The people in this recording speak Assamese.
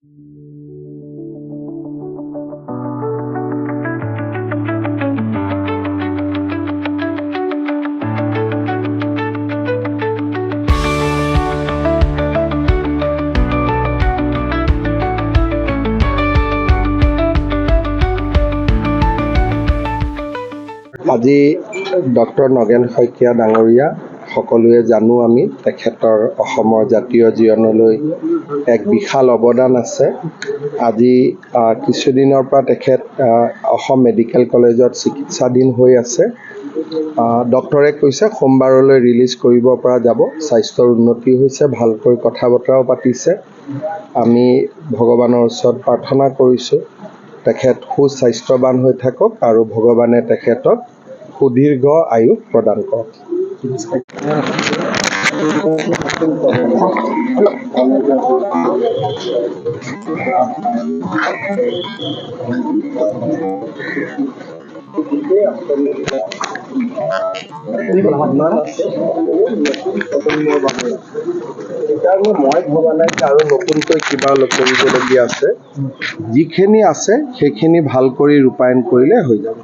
আজি ডক্টৰ নগেন শইকীয়া ডাঙৰীয়া সকলোৱে জানো আমি তেখেতৰ অসমৰ জাতীয় জীৱনলৈ এক বিশাল অৱদান আছে। আজি কিছুদিনৰ পৰা তেখেত অসম মেডিকেল কলেজত চিকিৎসাধীন হৈ আছে। ডক্টৰে কৈছে সোমবাৰলৈ ৰিলিজ কৰিব পৰা যাব। স্বাস্থ্যৰ উন্নতি হৈছে, ভালকৈ কথা বতৰাও পাতিছে। আমি ভগৱানৰ ওচৰত প্ৰাৰ্থনা কৰিছোঁ তেখেত সুস্বাস্থ্যৱান হৈ থাকক আৰু ভগৱানে তেখেতক সুদীৰ্ঘ আয়ু প্ৰদান কৰক। সেইকাৰণে মই ভবা নাই যে আৰু নতুনকৈ কিবা কৰিবলগীয়া আছে। যিখিনি আছে সেইখিনি ভাল কৰি ৰূপায়ণ কৰিলে হৈ যাব।